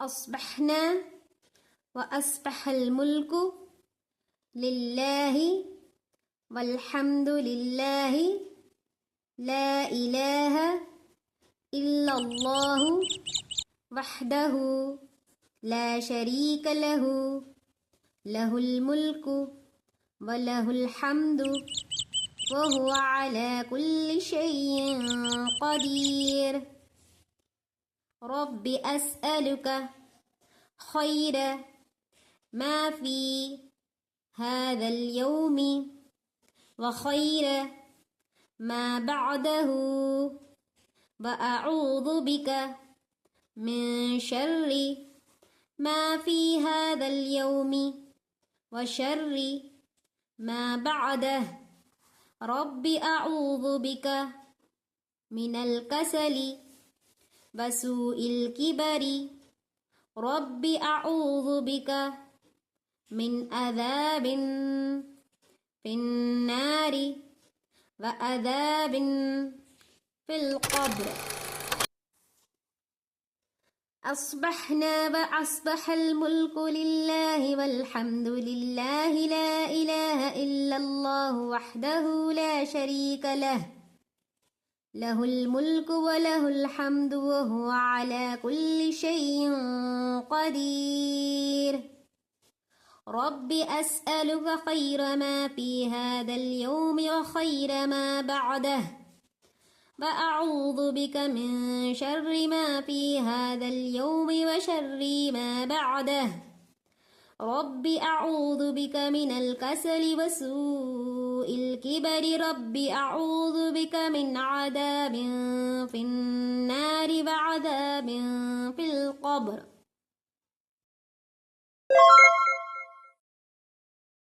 أصبحنا وأصبح الملك لله والحمد لله لا إله إلا الله وحده لا شريك له له الملك وله الحمد وهو على كل شيء قدير. رب أسألك خير ما في هذا اليوم وخير ما بعده وأعوذ بك من شر ما في هذا اليوم وشر ما بعده. رب أعوذ بك من الكسل وسوء الكبر. رب أعوذ بك من عذاب في النار وعذاب في القبر. أصبحنا وأصبح الملك لله والحمد لله لا إله إلا الله وحده لا شريك له له الملك وله الحمد وهو على كل شيء قدير. رب أسألك خير ما في هذا اليوم وخير ما بعده وأعوذ بك من شر ما في هذا اليوم وشر ما بعده. رب أعوذ بك من الكسل وسوء الكبر. رب أعوذ بك من عذاب في النار وعذاب في القبر.